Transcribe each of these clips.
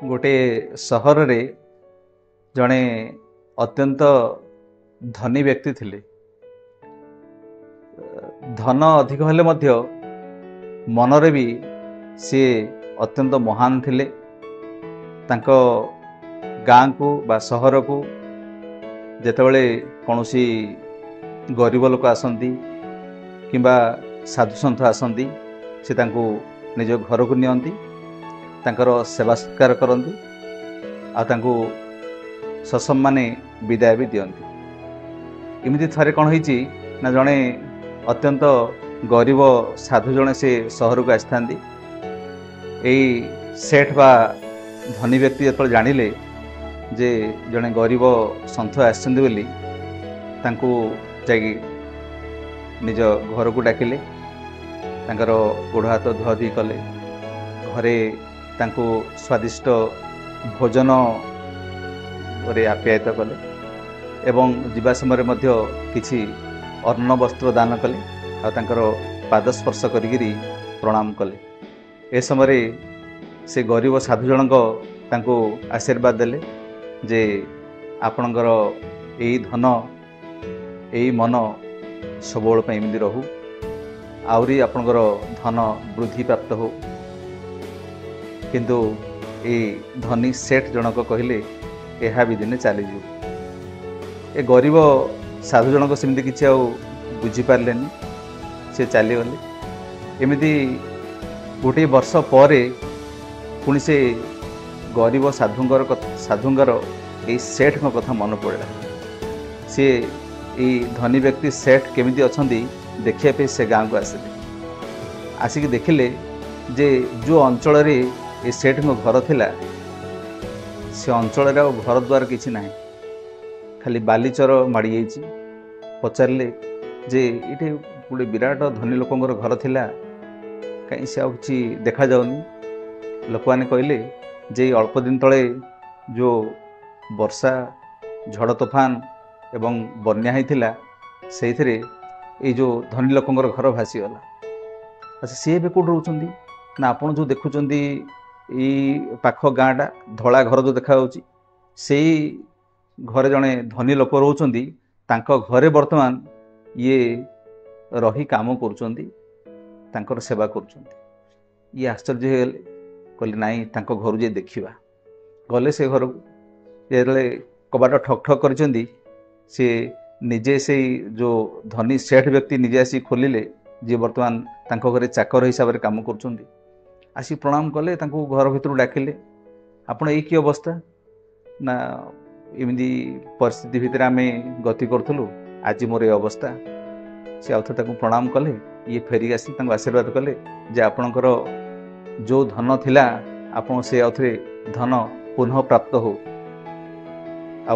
गोटे सहर रे जड़े अत्यंत धनी व्यक्ति थिले। धन अधिक हेले मध्य मनरे भी सी अत्यंत महान थिले। तांको गाँ को बा सहर को जेतेबेले कौनसी गरीब लोक आसंती किंबा साधु सन्थ आसंती से तांको निज घर को नियंती, तांकर सेवा सत्कार करती, आ तांको ससम्माने विदाय भी दियंती। इमिति थरे कौन होइची ना जड़े अत्यंत गरीब साधु जड़े से सहर को आसी था। सेठ बा धनी व्यक्ति जो जानिले जे जड़े गरीब सन्थ आसछन्ति बोली तांको जाई निज घर को डाकिले, तांकर गोड़ हाथ धुआधुई कले, घरे तांको स्वादिष्ट भोजन रे आप्यायित कले एवं जीवा समय मध्य किछि अन्न वस्त्र दान कले आ तांकर पाद स्पर्श करिगिरी प्रणाम कले। ए समय से गरीब साधु जनक तांको आशीर्वाद देले जे आपणकर एई धन एई मन सबोल पे एमदी रहू, आउरी आपणकर धन वृद्धि प्राप्त हो। किंतु ए धनी सेठ जनक कहले एहा भी दिने चली जीव। ए गरीब साधु जनक सेमती किछि आ बुझी पारलेनी, से चली गले। एमिति गोटे वर्ष पर पुणी से गरीब साधुंगर ए सेठ कथा मन पड़ा। सी धनी व्यक्ति सेठ केमिति अछंती देखिया पे से गाँव को आसिले। आसिक देखिले जे जो अंचल रे ए सेठ घर थिला से अंचल घर द्वार किछि नाही, खाली बालीचर माड़ी जाइछि। पचारे जे ये गोटे विराट धनी लोकंर घर थिला, कहीं से आछि देखा जाउनी। लोक मैंने कहले जे अल्प दिन तले जो वर्षा झड़ तोफान एवं बन्या होता से ये जो धनी लोकंर घर भासीगला। अच्छा सी भी कौट रोचंदी ना आपन जो देखुचंदी ये पाख गाँटा धला घर जो देखा से घरे जड़े धनी लोक रोचंदी, तांको घरे वर्तमान ये रही काम करुचंदी, तांकर सेवा करुचंदी। ये आश्चर्य कहले नाई तांको घर जे देखिबा। गले से घर को कबाट ठक ठक करिसेंदी, से निजे से जो धनी सेठ व्यक्ति निजे आसी खोलिले जे वर्तमान तांको घरे चाकर हिसाब रे काम करुचंदी। आसी प्रणाम कले, तांको घर भितर डाकिले। आपण ए की अवस्था ना एमदी परिस्थिति भितर आमे गति करथुलु, आज मोर ए अवस्था। से आउथ तांको प्रणाम कले, ये फेरी आसी तांको आशीर्वाद कले जे आपणकर जो धन थिला आपण से आउथरे धन पुनः प्राप्त हो,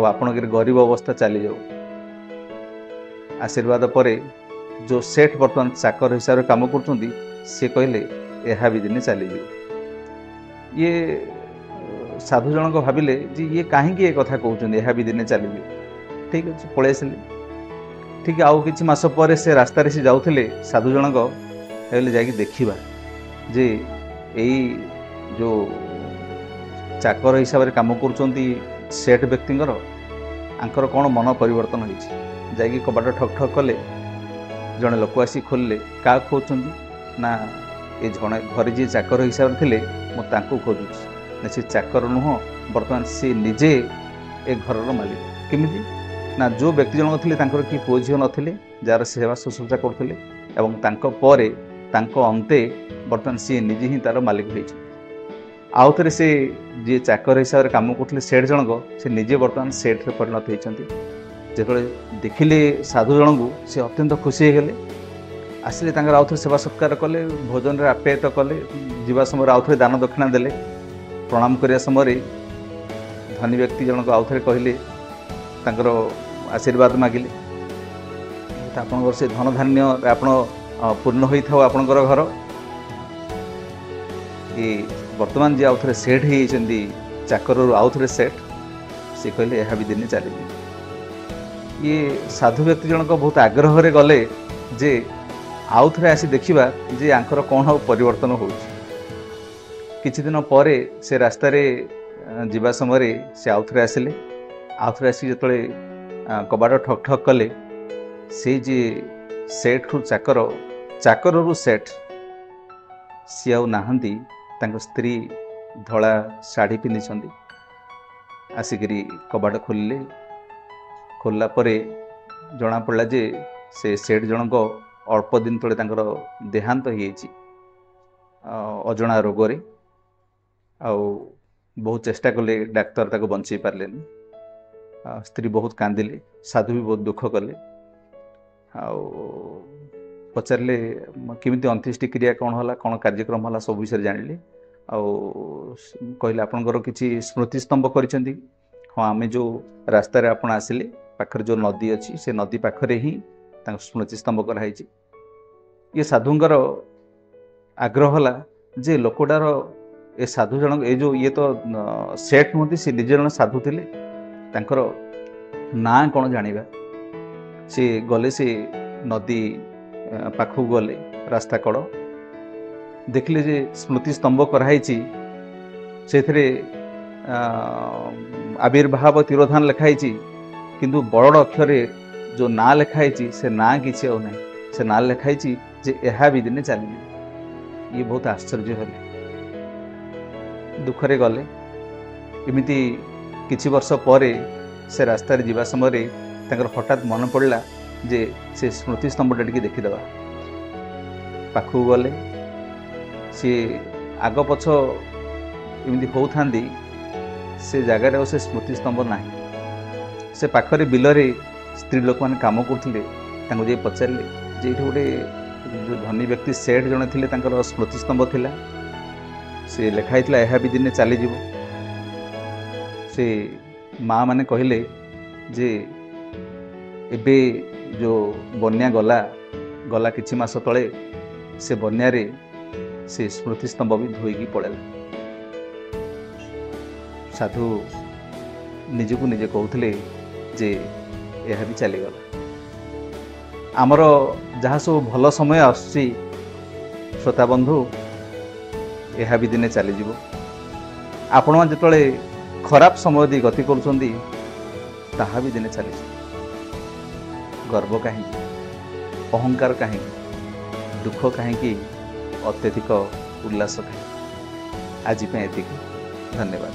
आपणकर गरीब अवस्था चली जाऊ। आशीर्वाद परे जो सेठ बर्तमान चाकर हिसाब से काम करछंती से कहले एहा भी दिने चली जाऊ। ये साधु जनक भाविले जे ये कहीं ये कथा कहउछंती एहा भी दिने चली जाऊ। ठीक अछि पळे आसिले। ठीक आउ किछि मास परे से रास्ता रे से जाउथिले, साधु जनक कहले जाई देखिबा जे एई जो चाकर हिसाब से काम करुचंती सेठ व्यक्तिंकर आंकर कौन मन परिवर्तन होइछि। जाई कबाट ठक ठक कले, जड़े लोक आसी खोलले। क्या खोजुंट ना ये जड़े घर जी चाकर हिसाब से थे मुझे खोजुची। से चाकर नुह, बर्तमान सी निजे ए घर मालिक। केमिति ना जो व्यक्ति जनक थे कि पुओ झील नथिले, जार सेवा शुश्रूषा करथिले एवं तांको परे तांको अंते बर्तमान सी निजे ही तार मालिक होइछि। आउ थे से जी चाकर हिसाब से काम करते सेठ जनक से निजे बर्तमान सेठ परिणत होती। जो देखिले साधु जनक से अत्यंत खुशी हो गले। आसिले आउ थे सेवा सत्कार कले, भोजन रे आप्यायित कले, जीवा समय आउ थे दान दक्षिणा देले। प्रणाम करिया समय धनी व्यक्ति जनक आउ थे कहले, तांकर आशीर्वाद मागिले आपणकर से धन धान्य आपण पूर्ण होता आपणकर घर। ये वर्तमान जी आउ थे सेठ होती चाकर आउ थे सेठ, से कहले यह भी दिने चली। ये साधु व्यक्ति जनक बहुत आग्रह रे गले जे आउ थे आसी देखा जे आंकर कौन परिवर्तन हो। किछि दिन परे से रास्ता रे ଯିବା ସମୟରେ ସେ ଆଉଥରେ ଆସିଲେ। ଆଉଥରେ ଆସିକି ଯେତେବେଳେ କବାଟ ଠକ୍ ଠକ୍ କଲେ, ସେଇ ଯେ ସେଠରୁ ଚାକରରୁ ସେଠ ସିଏ ଆଉ ନାହାନ୍ତି। ତାଙ୍କ ସ୍ତ୍ରୀ ଧଳା ଶାଢ଼ୀ ପିନ୍ଧିଛନ୍ତି। ଆସିକିରି କବାଟ ଖୋଲିଲେ। ଖୋଲିଲା ପରେ ଜଣାପଡ଼ିଲା ଯେ ସେ ସେଠ ଜଣଙ୍କ ଅଳ୍ପ ଦିନ ତଳେ ତାଙ୍କର ଦେହାନ୍ତ ହେଇଯାଇଛି ଅଜଣା ରୋଗରେ। ଆଉ ବହୁତ ଚେଷ୍ଟା କଲେ, ଡାକ୍ତର ତାକୁ ବଞ୍ଚେଇ ପାରିଲେନି। ସ୍ତ୍ରୀ ବହୁତ କାନ୍ଦିଲେ, ସାଧୁ ବି ବହୁତ ଦୁଃଖ କଲେ। ଆଉ ପଚାରିଲେ କେମିତି ଅନ୍त्यେଷ୍ଟି କ୍ରିୟା କ'ଣ ହେଲା, କ'ଣ କାର୍ଯ୍ୟକ୍ରମ ହେଲା, ସବୁ ବିଷୟରେ ଜାଣିଲେ। ଆଉ କହିଲେ ଆପଣଙ୍କର କିଛି ସ୍ମୃତିସ୍ତମ୍ଭ କରିଛନ୍ତି? ହଁ, ଆମେ ଯେଉଁ ରାସ୍ତାରେ ଆପଣ ଆସିଲେ ପାଖରେ ଯେଉଁ ନଦୀ ଅଛି, ସେ ନଦୀ ପାଖରେ ହିଁ ତାଙ୍କ ସ୍ମୃତିସ୍ତମ୍ଭ କରାହେଇଛି। ଇଏ ସାଧୁଙ୍କର ଆଗ୍ରହ ହେଲା ଯେ ଲୋକଟାର ଏ ସାଧୁ ଜଣକ, ଏ ଯେଉଁ ଇଏ ତ ସେଠ ନୁହନ୍ତି, ସେ ନିଜେ ଜଣେ ସାଧୁ ଥିଲେ, ତାଙ୍କର ନାଁ କ'ଣ ଜାଣିବା। ସେ ଗଲେ, ସେ ନଦୀ ପାଖକୁ ଗଲେ, ରାସ୍ତା କଡ଼ ଦେଖିଲେ ଯେ ସ୍ମୃତିସ୍ତମ୍ଭ କରାହେଇଛି। ସେଥିରେ ଆବିର୍ଭାବ ତିରୋଧାନ ଲେଖା ହେଇଛି, କିନ୍ତୁ ବଡ଼ ଅକ୍ଷରରେ ଯେଉଁ ନାଁ ଲେଖା ହେଇଛି, ସେ ନାଁ କିଛି ଆଉ ନାହିଁ। ସେ ନାଁ ଲେଖା ହେଇଛି ଯେ ଏହା ବି ଦିନେ ଚାଲିଯିବ। ଇଏ ବହୁତ ଆଶ୍ଚର୍ଯ୍ୟ ହେଲେ, ଦୁଃଖରେ ଗଲେ। ଏମିତି କିଛି ବର୍ଷ ପରେ ସେ ରାସ୍ତାରେ ଯିବା ସମୟରେ ତାଙ୍କର ହଠାତ୍ ମନେ ପଡ଼ିଲା ଯେ ସେ ସ୍ମୃତିସ୍ତମ୍ଭଟା ଟିକେ ଦେଖିଦେବା। ପାଖକୁ ଗଲେ, ସିଏ ଆଗ ପଛ ଏମିତି ହେଉଥାନ୍ତି, ସେ ଜାଗାରେ ଆଉ ସେ ସ୍ମୃତିସ୍ତମ୍ଭ ନାହିଁ। ସେ ପାଖରେ ବିଲରେ ସ୍ତ୍ରୀ ଲୋକମାନେ କାମ କରୁଥିଲେ। ତାଙ୍କୁ ଯାଇ ପଚାରିଲେ ଯେ ଏଇଠି ଗୋଟେ ଯେଉଁ ଧନୀ ବ୍ୟକ୍ତି ସେଠ ଜଣେ ଥିଲେ, ତାଙ୍କର ସ୍ମୃତିସ୍ତମ୍ଭ ଥିଲା, ସେ ଲେଖା ହେଇଥିଲା ଏହା ବି ଦିନେ ଚାଲିଯିବ। ସେ ମା ମାନେ କହିଲେ ଯେ ଏବେ ଯେଉଁ ବନ୍ୟା ଗଲା କିଛି ମାସ ତଳେ, ସେ ବନ୍ୟାରେ ସେ ସ୍ମୃତିସ୍ତମ୍ଭ ବି ଧୋଇକି ପଳେଇଲା। ସାଧୁ ନିଜକୁ ନିଜେ କହୁଥିଲେ ଯେ ଏହା ବି ଚାଲିଗଲା। ଆମର ଯାହା ସବୁ ଭଲ ସମୟ ଆସୁଛି ଶ୍ରୋତାବନ୍ଧୁ, ଏହା ବି ଦିନେ ଚାଲିଯିବ। ଆପଣମାନେ ଯେତେବେଳେ ଖରାପ ସମୟ ଦେଇ ଗତି କରୁଛନ୍ତି, ତାହା ବି ଦିନେ ଚାଲିଯିବ। ଗର୍ବ କାହିଁକି, ଅହଙ୍କାର କାହିଁକି, ଦୁଃଖ କାହିଁକି, ଅତ୍ୟଧିକ ଉଲ୍ଲାସ କାହିଁକି? ଆଜି ପାଇଁ ଏତିକି। ଧନ୍ୟବାଦ।